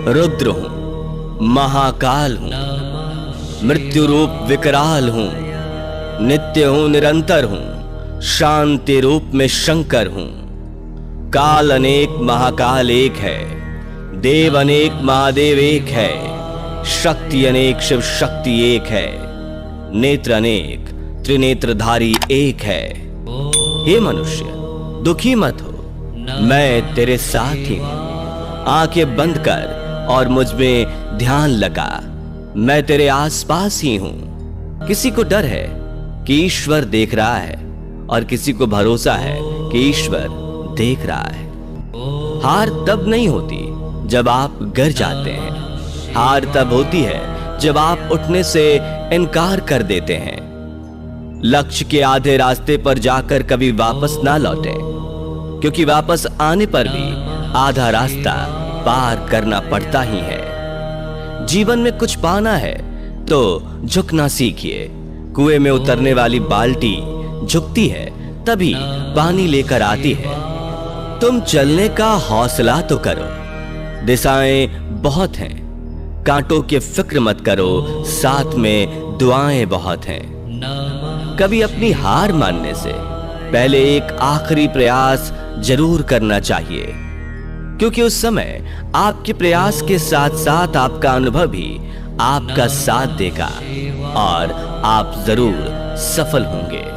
रुद्र हूं, महाकाल हूं, मृत्यु रूप विकराल हूं, नित्य हूं, निरंतर हूं, शांति रूप में शंकर हूं। काल अनेक महाकाल एक है, देव अनेक महादेव एक है, शक्ति अनेक शिव शक्ति एक है, नेत्र अनेक त्रिनेत्रधारी एक है। हे मनुष्य, दुखी मत हो, मैं तेरे साथ ही हूं। आंखें बंद कर और मुझ में ध्यान लगा, मैं तेरे आसपास ही हूं। किसी को डर है कि ईश्वर देख रहा है, और किसी को भरोसा है कि ईश्वर देख रहा है। हार तब नहीं होती जब आप गिर जाते हैं, हार तब होती है जब आप उठने से इनकार कर देते हैं। लक्ष्य के आधे रास्ते पर जाकर कभी वापस ना लौटें, क्योंकि वापस आने पर भी आधा रास्ता पार करना पड़ता ही है। जीवन में कुछ पाना है तो झुकना सीखिए। कुएं में उतरने वाली बाल्टी झुकती है तभी पानी लेकर आती है। तुम चलने का हौसला तो करो, दिशाएं बहुत हैं, कांटों की फिक्र मत करो, साथ में दुआएं बहुत हैं। कभी अपनी हार मानने से पहले एक आखिरी प्रयास जरूर करना चाहिए, क्योंकि उस समय आपके प्रयास के साथ साथ आपका अनुभव भी आपका साथ देगा और आप जरूर सफल होंगे।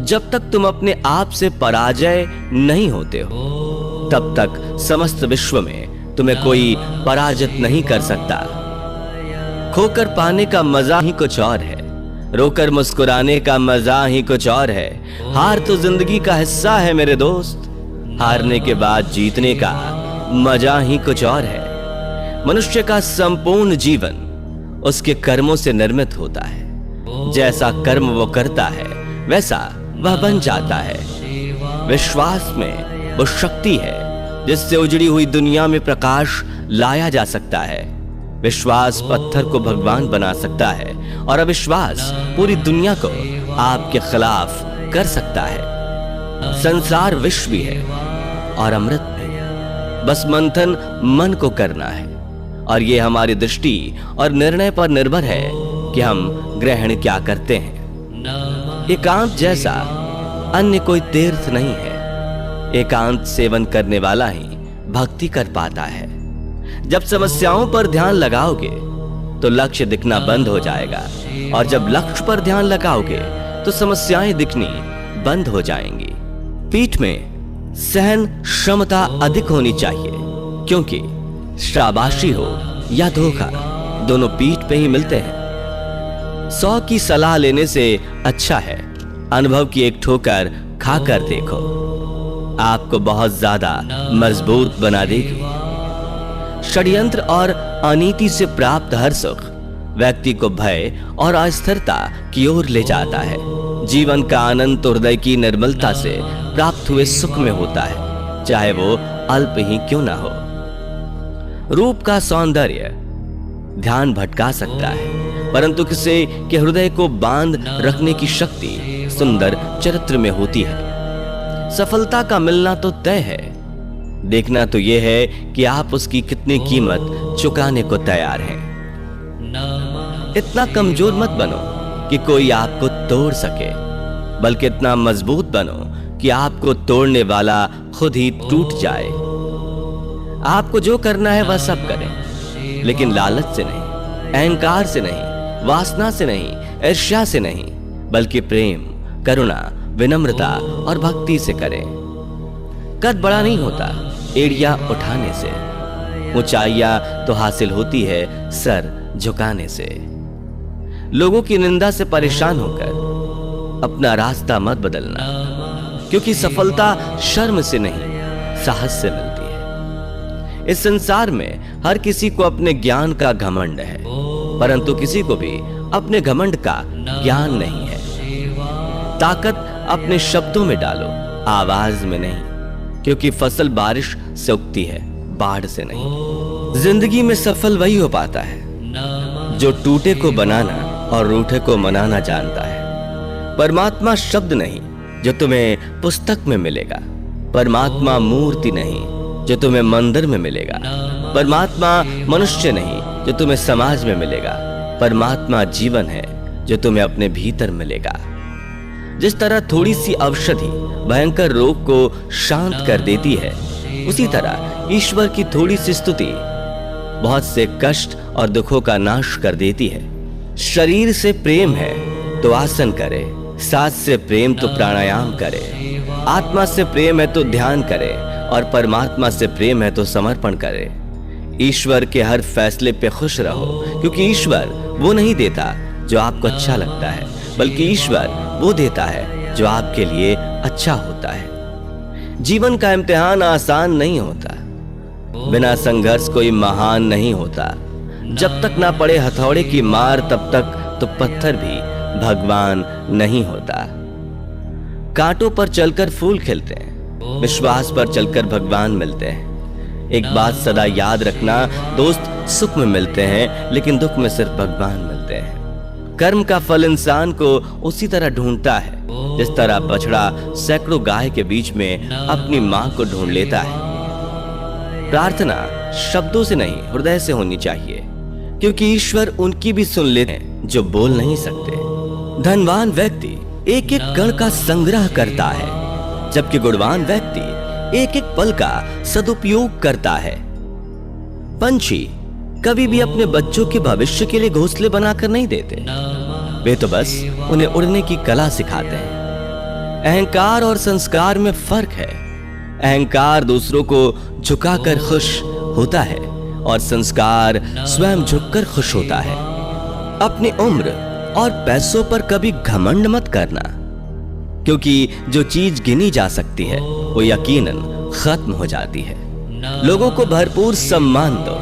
जब तक तुम अपने आप से पराजय नहीं होते हो, तब तक समस्त विश्व में तुम्हें कोई पराजित नहीं कर सकता। खोकर पाने का मजा ही कुछ और है, रोकर मुस्कुराने का मजा ही कुछ और है। हार तो जिंदगी का हिस्सा है मेरे दोस्त, हारने के बाद जीतने का मजा ही कुछ और है। मनुष्य का संपूर्ण जीवन उसके कर्मों से निर्मित होता है। जैसा कर्म वो करता है वैसा वह बन जाता है। विश्वास में वो शक्ति है जिससे उजड़ी हुई दुनिया में प्रकाश लाया जा सकता है। विश्वास पत्थर को भगवान बना सकता है और अविश्वास पूरी दुनिया को आपके खिलाफ कर सकता है। संसार विष भी है और अमृत भी, बस मंथन मन को करना है, और ये हमारी दृष्टि और निर्णय पर निर्भर है कि हम ग्रहण क्या करते हैं। एकांत जैसा अन्य कोई तीर्थ नहीं है, एकांत सेवन करने वाला ही भक्ति कर पाता है। जब समस्याओं पर ध्यान लगाओगे तो लक्ष्य दिखना बंद हो जाएगा, और जब लक्ष्य पर ध्यान लगाओगे तो समस्याएं दिखनी बंद हो जाएंगी। पीठ में सहन क्षमता अधिक होनी चाहिए, क्योंकि शाबाशी हो या धोखा दोनों पीठ पे ही मिलते हैं। 100 की सलाह लेने से अच्छा है अनुभव की एक ठोकर खाकर देखो, आपको बहुत ज्यादा मजबूत बना देगी। षड्यंत्र और अनीति से प्राप्त हर सुख व्यक्ति को भय और अस्थिरता की ओर ले जाता है। जीवन का आनंद हृदय की निर्मलता से प्राप्त हुए सुख में होता है, चाहे वो अल्प ही क्यों ना हो। रूप का सौंदर्य ध्यान भटका सकता है, परंतु किसी के हृदय को बांध रखने की शक्ति सुंदर चरित्र में होती है। सफलता का मिलना तो तय है, देखना तो यह है कि आप उसकी कितनी कीमत चुकाने को तैयार हैं। इतना कमजोर मत बनो कि कोई आपको तोड़ सके, बल्कि इतना मजबूत बनो कि आपको तोड़ने वाला खुद ही टूट जाए। आपको जो करना है वह सब करें, लेकिन लालच से नहीं, अहंकार से नहीं, वासना से नहीं, ईर्ष्या से नहीं, बल्कि प्रेम, करुणा, विनम्रता और भक्ति से करें। कद बड़ा नहीं होता एड़ियां उठाने से, ऊंचाइयां तो हासिल होती है सर झुकाने से। लोगों की निंदा से परेशान होकर अपना रास्ता मत बदलना, क्योंकि सफलता शर्म से नहीं साहस से मिलती है। इस संसार में हर किसी को अपने ज्ञान का घमंड है, परंतु किसी को भी अपने घमंड का ज्ञान नहीं है। ताकत अपने शब्दों में डालो, आवाज में नहीं, क्योंकि फसल बारिश से उगती है, बाढ़ से नहीं। जिंदगी में सफल वही हो पाता है जो टूटे को बनाना और रूठे को मनाना जानता है। परमात्मा शब्द नहीं जो तुम्हें पुस्तक में मिलेगा, परमात्मा मूर्ति नहीं जो तुम्हें मंदिर में मिलेगा, परमात्मा मनुष्य नहीं जो तुम्हें समाज में मिलेगा, परमात्मा जीवन है जो तुम्हें अपने भीतर मिलेगा। जिस तरह थोड़ी सी औषधि भयंकर रोग को शांत कर देती है, उसी तरह ईश्वर की थोड़ी सी स्तुति बहुत से कष्ट और दुखों का नाश कर देती है। शरीर से प्रेम है तो आसन करे, सांस से प्रेम तो प्राणायाम करे, आत्मा से प्रेम है तो ध्यान करे, और परमात्मा से प्रेम है तो समर्पण करे। ईश्वर के हर फैसले पे खुश रहो, क्योंकि ईश्वर वो नहीं देता जो आपको अच्छा लगता है, बल्कि ईश्वर वो देता है जो आपके लिए अच्छा होता है। जीवन का इम्तिहान आसान नहीं होता, बिना संघर्ष कोई महान नहीं होता। जब तक ना पड़े हथौड़े की मार, तब तक तो पत्थर भी भगवान नहीं होता। कांटों पर चलकर फूल खिलते हैं, विश्वास पर चलकर भगवान मिलते हैं। एक बात सदा याद रखना, दोस्त सुख में मिलते हैं लेकिन दुख में सिर्फ भगवान मिलते हैं। कर्म का फल इंसान को उसी तरह ढूंढता है जिस तरह बछड़ा सैकड़ों गाय के बीच में अपनी मां को ढूंढ लेता है। प्रार्थना शब्दों से नहीं, हृदय से होनी चाहिए, क्योंकि ईश्वर उनकी भी सुन लेते हैं जो बोल नहीं सकते। धनवान व्यक्ति एक एक कण का संग्रह करता है, जबकि गुणवान व्यक्ति एक एक पल का सदुपयोग करता है। पंछी कभी भी अपने बच्चों के भविष्य के लिए घोंसले बनाकर नहीं देते, वे तो बस उन्हें उड़ने की कला सिखाते हैं। अहंकार और संस्कार में फर्क है। अहंकार दूसरों को झुकाकर खुश होता है और संस्कार स्वयं झुककर खुश होता है। अपनी उम्र और पैसों पर कभी घमंड मत करना, क्योंकि जो चीज गिनी जा सकती है वो यकीनन खत्म हो जाती है। लोगों को भरपूर सम्मान दो,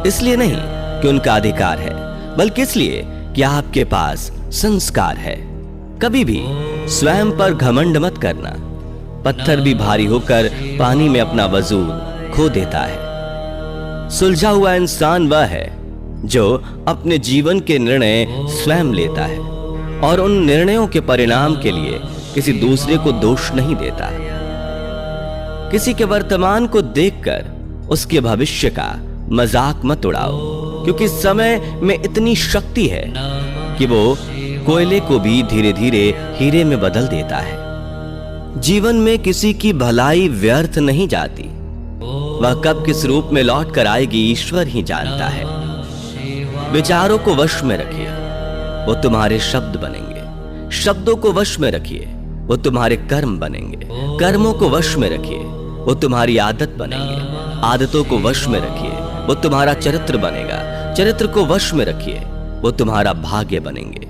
इसलिए नहीं कि उनका अधिकार है, बल्कि इसलिए कि आपके पास संस्कार है। कभी भी स्वयं पर घमंड मत करना। पत्थर भी भारी होकर पानी में अपना वजूद खो देता है। सुलझा हुआ इंसान वह है जो अपने जीवन के निर्णय स्वयं लेता है और उन निर्णयों के परिणाम के लिए किसी दूसरे को दोष नहीं देता। किसी के वर्तमान को देखकर उसके भविष्य का मजाक मत उड़ाओ, क्योंकि समय में इतनी शक्ति है कि वो कोयले को भी धीरे धीरे हीरे में बदल देता है। जीवन में किसी की भलाई व्यर्थ नहीं जाती, वह कब किस रूप में लौट कर आएगी ईश्वर ही जानता है। विचारों को वश में रखिए, वो तुम्हारे शब्द बनेंगे। शब्दों को वश में रखिए, वो तुम्हारे कर्म बनेंगे। कर्मों को वश में रखिए, वो तुम्हारी आदत बनेंगे। आदतों को वश में रखिए, वो तुम्हारा चरित्र बनेगा। चरित्र को वश में रखिए, वो तुम्हारा भाग्य बनेंगे।